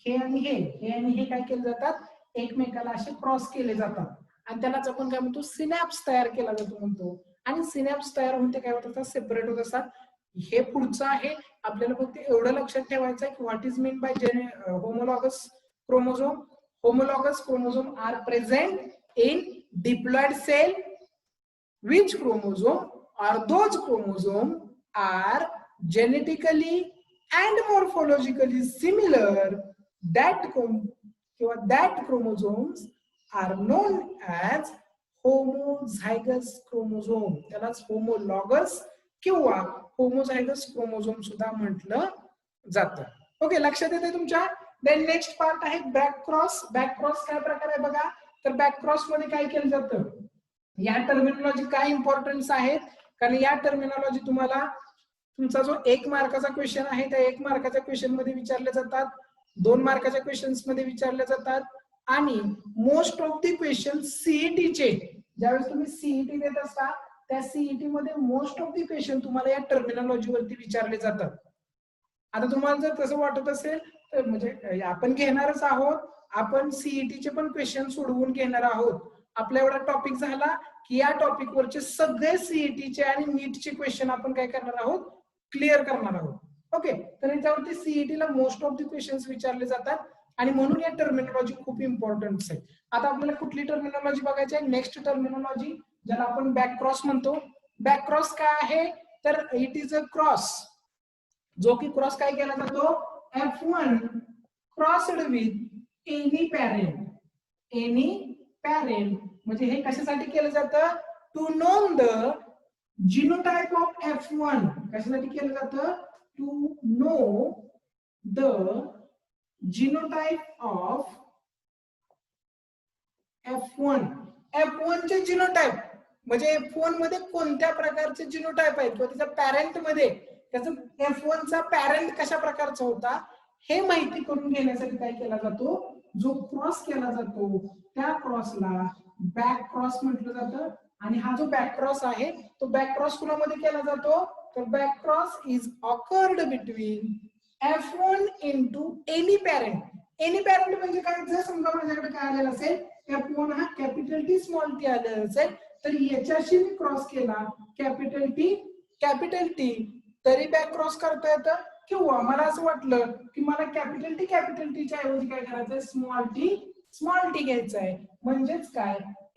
हे आणि हे काय केले जातात? एकमेकाला असे क्रॉस केले जातात. आणि त्यालाच आपण काय म्हणतो? सिनॅप्स तयार केला जातो म्हणतो. आणि सिनॅप्स तयार होऊन ते काय होत असतात? सेपरेट होत असतात. हे पुढचं आहे. आपल्याला फक्त एवढं लक्षात ठेवायचं आहे की what is mean bye homologous chromosome. Homologous chromosome are present in diploid cell. Which chromosome or those chromosome are genetically and morphologically similar? That chromosomes are known as homozygous chromosome. त्यालाच homologous किंवा homozygous chromosome सुद्धा म्हटलं जातं. Okay, लक्षात येते तुमच्या? Then next part आहे back cross. Back cross काय प्रकार आहे बघा. तर बॅक क्रॉस मध्ये काय केलं जातं? या टर्मिनॉलॉजी काय इम्पॉर्टन्स आहेत? कारण या टर्मिनॉलॉजी तुम्हाला तुमचा जो 1 मार्काचा क्वेश्चन आहे, त्या 1 मार्काच्या क्वेश्चन मध्ये विचारले जातात, 2 मार्काच्या क्वेश्चन्स मध्ये विचारले जातात. आणि मोस्ट ऑफ दी क्वेश्चन सीईटीचे, ज्यावेळेस तुम्ही सीईटी देत असता, त्या सीईटी मध्ये मोस्ट ऑफ दी क्वेश्चन तुम्हाला या टर्मिनॉलॉजी वरती विचारले जातात. आता तुम्हाला जर तसं वाटत असेल तर म्हणजे आपण घेणारच आहोत, आपण सीईटीचे पण क्वेश्चन सोडवून घेणार आहोत. आपला एवढा टॉपिक झाला की या टॉपिक वरचे सगळे सीईटीचे आणि नीटचे क्वेश्चन आपण काय करणार आहोत? क्लिअर करणार आहोत. ओके, तर याच्यावरती सीईटीला मोस्ट ऑफ द क्वेश्चन्स विचारले जातात आणि म्हणून या टर्मिनॉलॉजी खूप इम्पॉर्टंट आहे. आता आपल्याला कुठली टर्मिनॉलॉजी बघायची आहे? नेक्स्ट टर्मिनॉलॉजी ज्याला आपण बॅक क्रॉस म्हणतो. बॅक क्रॉस काय आहे? तर इट इज अ क्रॉस, जो की क्रॉस काय केला जातो? F1 crossed with any parent. Any parent म्हणजे हे कशासाठी केलं जातं? To know the genotype of F1. कशासाठी केलं जातं? To know the genotype of F1. F1 चे जीनोटाइप म्हणजे F1 मध्ये कोणत्या प्रकारचे जीनोटाइप आहेत किंवा त्याच्या पॅरेंट मध्ये त्याचा F1 चा पॅरेंट कशा प्रकारचा होता हे माहिती करून घेण्यासाठी काय केला जातो? जो क्रॉस केला जातो त्या क्रॉसला बॅक क्रॉस म्हटलं जातं. आणि हा जो बॅक क्रॉस आहे तो बॅक क्रॉस कुणामध्ये केला जातो? तर back cross is awkward between F1 into any parent. Any parent म्हणजे काय? जर समजा माझ्याकडे काय आलेलं असेल, F1 हा कॅपिटल टी स्मॉल टी आलेला असेल, तर याच्याशी मी क्रॉस केला कॅपिटल टी, तरी बॅक क्रॉस करता येतं. किंवा मला असं वाटलं की मला कॅपिटल टीच्या ऐवजी काय करायचंय? स्मॉल टी घ्यायचा आहे. म्हणजेच काय?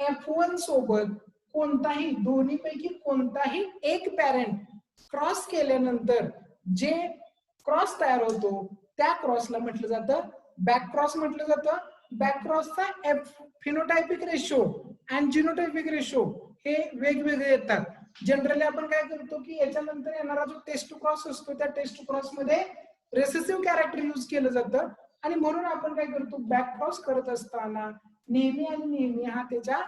F1 सोबत कोणताही दोन्हीपैकी कोणताही एक पॅरेंट क्रॉस केल्यानंतर जे क्रॉस तयार होतो त्या क्रॉसला म्हटलं जातं बॅक क्रॉस म्हटलं जातं. बॅक क्रॉसचा फिनोटायपिक रेशो आणि जिनोटायपिक रेशो हे वेगवेगळे येतात. जनरली आपण काय करतो की याच्यानंतर येणारा जो टेस्ट क्रॉस असतो त्या टेस्ट क्रॉस मध्ये रेसेसिव्ह कॅरेक्टर यूज केलं जातं आणि म्हणून आपण काय करतो? बॅक क्रॉस करत असताना नेहमी आणि नेहमी हा त्याच्या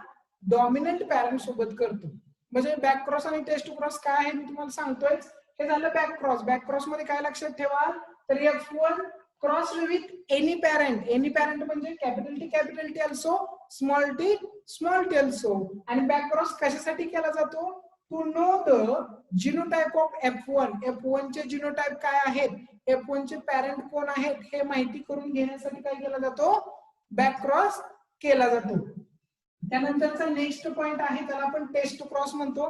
डॉमिनंट पॅरेंट सोबत करतो. म्हणजे बॅक क्रॉस आणि टेस्ट टू क्रॉस काय आहे मी तुम्हाला सांगतोय. हे झालं बॅक क्रॉस. बॅक क्रॉस मध्ये काय लक्षात ठेवा, तर F1 cross with any parent. Any parent म्हणजे capital T also, small T also. आणि बॅक क्रॉस कशासाठी केला जातो, to know the genotype of F1. F1 चे जिनोटाइप काय आहेत, F1 चे पॅरेंट कोण आहेत हे माहिती करून घेण्यासाठी काय केला जातो, बॅक क्रॉस केला जातो. त्यानंतरचा नेक्स्ट पॉइंट आहे त्याला आपण टेस्ट क्रॉस म्हणतो.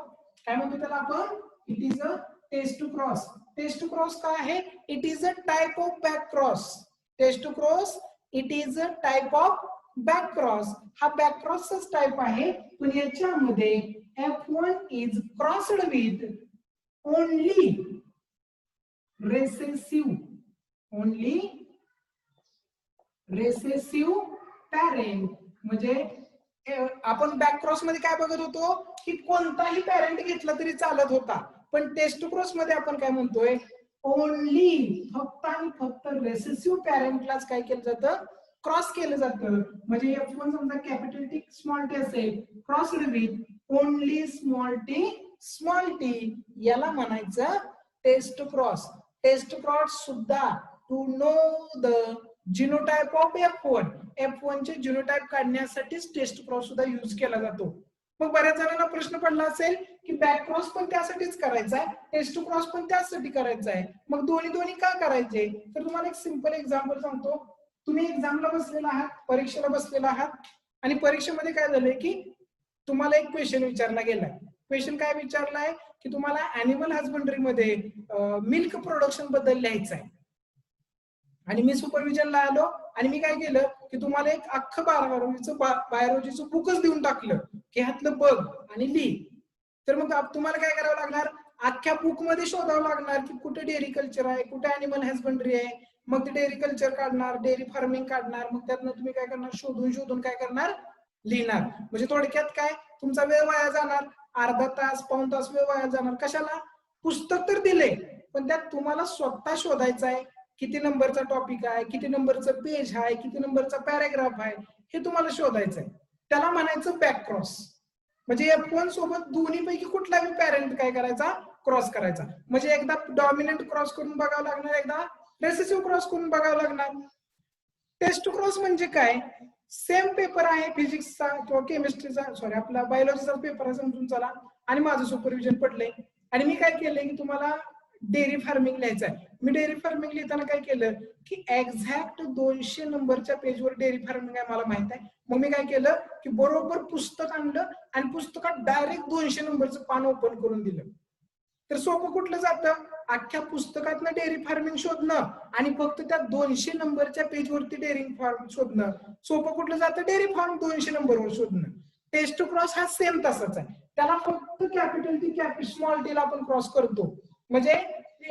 काय म्हणतो त्याला आपण, it is a test to cross. Test to cross काय आहे, it is a type of back cross. Test to cross it is a type of back cross. हा बॅक क्रॉसचाच टाइप आहे, पण याच्यामध्ये F1 is crossed with only recessive parent. म्हणजे आपण back cross मध्ये काय बघत होतो की कोणताही पॅरेंट घेतला तरी चालत होता, पण टेस्ट क्रॉस मध्ये आपण काय म्हणतोय, ओनली फक्त आणि फक्त रेसेसिव्ह पॅरेंटलाच काय केलं जातं, क्रॉस केलं जातं. म्हणजे F1 समजा कॅपिटल टी स्मॉल टी असेल, crossed with only small T, याला म्हणायचं टेस्ट क्रॉस. टेस्ट क्रॉस सुद्धा to know the genotype of F1 चे जिनोटाइप काढण्यासाठीच टेस्ट क्रॉस सुद्धा यूज केला जातो. मग बऱ्याच जणांना प्रश्न पडला असेल की बॅक क्रॉस पण त्यासाठीच करायचा आहे, टेस्ट क्रॉस पण त्यासाठी करायचा आहे, मग दोन्ही का करायचे. तर तुम्हाला एक सिंपल एक्झाम्पल सांगतो. तुम्ही एक्झामला बसलेला आहात, परीक्षेला बसलेला आहात, आणि परीक्षेमध्ये काय झालंय की तुम्हाला एक क्वेश्चन विचारला गेलाय. क्वेश्चन काय विचारलाय की तुम्हाला अॅनिमल हजबंडरी मध्ये मिल्क प्रोडक्शन बद्दल लिहायचं आहे. आणि मी सुपरविजनला आलो आणि मी काय केलं की तुम्हाला एक अख्खं बायोलॉजीचं बुकच देऊन टाकलं की ह्यातलं बघ आणि लिह. तर मग तुम्हाला काय करावं लागणार, अख्ख्या बुक मध्ये शोधावं लागणार की कुठे डेअरी कल्चर आहे, कुठे अॅनिमल हजबंडरी आहे. मग ते डेअरी कल्चर काढणार, डेअरी फार्मिंग काढणार, मग त्यातनं तुम्ही काय करणार, शोधून काय करणार, लिहिणार. म्हणजे थोडक्यात काय, तुमचा वेळ वाया जाणार, अर्धा तास पाऊण तास वेळ वाया जाणार. कशाला, पुस्तक तर दिले पण त्यात तुम्हाला स्वतः शोधायचं आहे किती नंबरचा टॉपिक आहे, किती नंबरचं पेज आहे, किती नंबरचा पॅराग्राफ आहे, हे तुम्हाला शोधायचं आहे. त्याला म्हणायचं बॅक क्रॉस. म्हणजे F1 सोबत दोन्ही पैकी कुठलाही पॅरेंट काय करायचा, क्रॉस करायचा. म्हणजे एकदा डॉमिनंट क्रॉस करून बघावं लागणार, एकदा रेसेसिव्ह क्रॉस करून बघावं लागणार. टेस्ट क्रॉस म्हणजे काय, सेम पेपर आहे फिजिक्सचा किंवा केमिस्ट्रीचा, सॉरी आपला बायोलॉजीचा पेपर आहे समजून चला, आणि माझं सुपरविजन पडलंय आणि मी काय केलंय की तुम्हाला डेअरी फार्मिंग लिहायचं आहे. मी डेअरी फार्मिंग लिहिताना काय केलं की एक्झॅक्ट 200 नंबरच्या पेजवर डेअरी फार्मिंग आहे मला माहित आहे. मग मी काय केलं की बरोबर पुस्तक आणलं आणि पुस्तकात डायरेक्ट 200 नंबरचं पान ओपन करून दिलं. तर सोपं कुठलं जातं, अख्ख्या पुस्तकातनं डेअरी फार्मिंग शोधणं आणि फक्त त्या 200 नंबरच्या पेजवरती डेअरी फार्म शोधणं. सोपं कुठलं जातं, डेअरी फार्म 200 नंबरवर शोधणं. टेस्ट टू क्रॉस हा सेम तसाच आहे, त्याला फक्त कॅपिटल टी स्मॉल टी ला आपण क्रॉस करतो. म्हणजे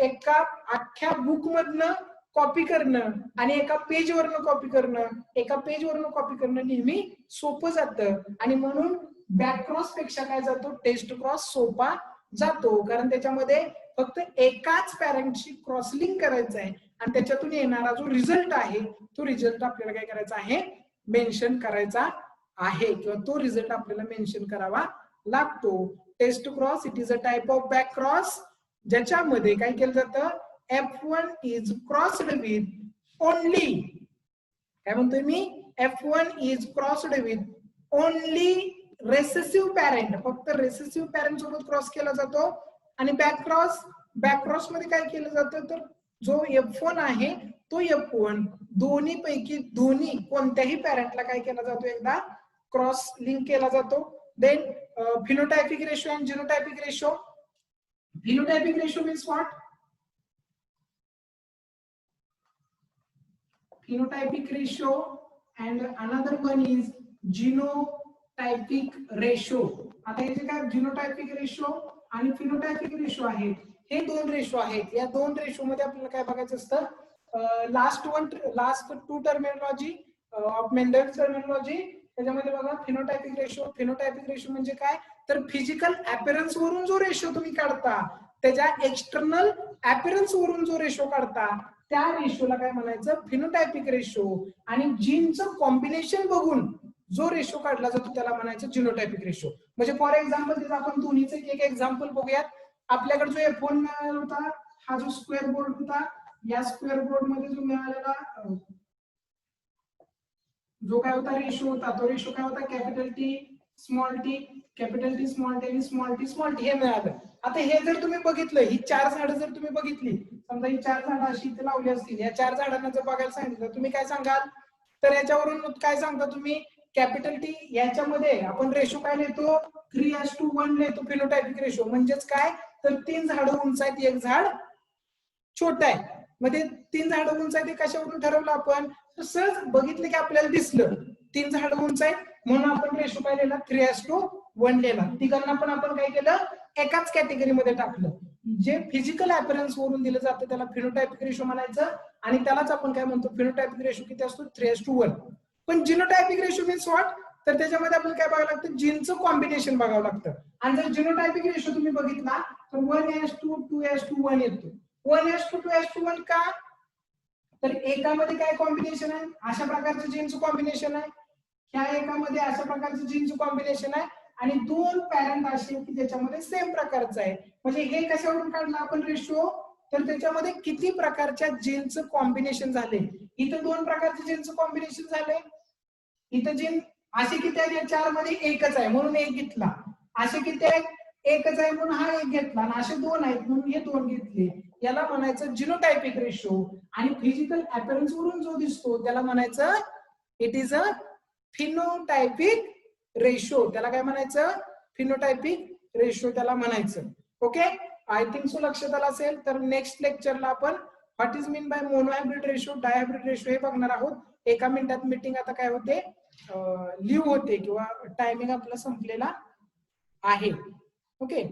एका अख्ख्या बुक मधनं कॉपी करणं आणि एका पेजवरनं कॉपी करणं नेहमी सोपं जातं. आणि म्हणून बॅक क्रॉस पेक्षा काय जातो, टेस्ट क्रॉस सोपा जातो, कारण त्याच्यामध्ये फक्त एकाच पॅरेंटची क्रॉसलिंक करायचं आहे आणि त्याच्यातून येणारा जो रिझल्ट आहे तो रिझल्ट आपल्याला काय करायचा आहे, मेन्शन करायचा आहे, किंवा तो रिझल्ट आपल्याला मेन्शन करावा लागतो. Test cross it is a type of back cross, ज्याच्यामध्ये काय केलं जातं, F1 is crossed with only, काय म्हणतोय मी, F1 is crossed with only recessive parent, फक्त रेसेसिव्ह पॅरेंट सोबत क्रॉस केला जातो. आणि बॅक क्रॉस मध्ये काय केलं जातं, तर जो F1 आहे तो F1 दोन्ही पैकी कोणत्याही पॅरेंटला काय केला जातो, एकदा क्रॉस लिंक केला जातो. Then phenotypic ratio and genotypic ratio. Phenotypic ratio means what? Phenotypic ratio and another one is genotypic ratio. आता याचे काय, जीनोटायपिक रेशो आणि फिनोटायपिक रेशो आहेत, हे दोन रेशो आहेत. या दोन रेशो मध्ये आपल्याला काय बघायचं असतं, last two terminology of Mendel terminology. त्याच्यामध्ये बघा फिनोटायपिक रेशो म्हणजे काय, तर फिजिकल अपीअरन्स वरून जो रेशो तुम्ही काढता, त्याच्या एक्सटर्नल अपीअरन्स वरून जो रेशो काढता, त्या रेशोला काय म्हणायचं, फिनोटायपिक रेशो. आणि जीनचं कॉम्बिनेशन बघून जो रेशो काढला जातो त्याला म्हणायचं जिनोटायपिक रेशो. म्हणजे फॉर एक्झाम्पल तिथं आपण दोन्हीचे एक एक्झाम्पल बघूयात. आपल्याकडे जो F1 होता हा जो स्क्वेअर बोर्ड होता, या स्क्वेअर बोर्ड मध्ये जो मिळालेला जो काय होता रेशो होता, तो रेशो काय होता capital T small T, capital T small T आणि स्मॉल टी हे मिळालं. आता हे जर तुम्ही बघितलं, ही 4 झाडं जर तुम्ही बघितली, समजा ही 4 झाडं अशी इथे लावली असतील, या 4 झाडांना जर बघायला सांगितलं तुम्ही काय सांगाल? तर याच्यावरून काय सांगता तुम्ही? कॅपिटल टी याच्यामध्ये आपण रेशो काय लिहितो 3:1 लिहितो फिनोटायपिक रेशो. म्हणजेच काय, तर 3 झाडं उंच आहेत, एक झाड छोटा आहे. मध्ये 3 झाडं उंच आहेत ते कशावरून ठरवलं आपण? तर सहज बघितलं की आपल्याला दिसलं 3 झाडं उंच आहेत म्हणून आपण रेशो काय लिहिला 3:1 लिहिला. तिघांना पण आपण काय केलं एकाच कॅटेगरीमध्ये टाकलं. जे फिजिकल अपीअरन्स वरून दिलं जातं त्याला फिनोटायपिक रेशो म्हणायचं आणि त्यालाच आपण काय म्हणतो फिनोटायपिक रेशो किती असतो 3:1. पण जिनोटायपिक रेशो मीन्स व्हॉट? तर त्याच्यामध्ये आपल्याला काय बघावं लागतं जीनचं कॉम्बिनेशन बघावं लागतं. आणि जर जिनोटायपिक रेशो तुम्ही बघितला तर 1:2, 2:1 येतो. 1:2, 2:1 का? तर एकामध्ये काय कॉम्बिनेशन आहे अशा प्रकारचं जीनचं कॉम्बिनेशन आहे, ह्या एकामध्ये अशा प्रकारचं जीनचं कॉम्बिनेशन आहे आणि 2 पॅरेंट असे की ज्याच्यामध्ये सेम प्रकारचं आहे. म्हणजे हे कशावरून काढलं आपण रेशो? तर त्याच्यामध्ये किती प्रकारच्या जीनचं कॉम्बिनेशन झाले. इथं 2 प्रकारचे जीनचं कॉम्बिनेशन झाले, इथं जीन असे किती आहेत? 4 मध्ये एकच आहे म्हणून एक घेतला. असे किती आहेत? एकच आहे म्हणून हा एक घेतला आणि असे 2 आहेत म्हणून हे 2 घेतले. याला म्हणायचं जिनोटायपिक रेशो. आणि फिजिकल अपीअरन्स वरून जो दिसतो त्याला म्हणायचं it is a phenotypic ratio. त्याला काय म्हणायचं? फिनोटायपिक रेशो त्याला म्हणायचं. ओके, आय थिंक सो लक्षात आलं असेल. तर नेक्स्ट लेक्चरला आपण what is mean by monohybrid ratio, dihybrid ratio हे बघणार आहोत. एका मिनिटात मीटिंग आता काय होते लिव्ह होते किंवा टायमिंग आपला संपलेला आहे. ओके.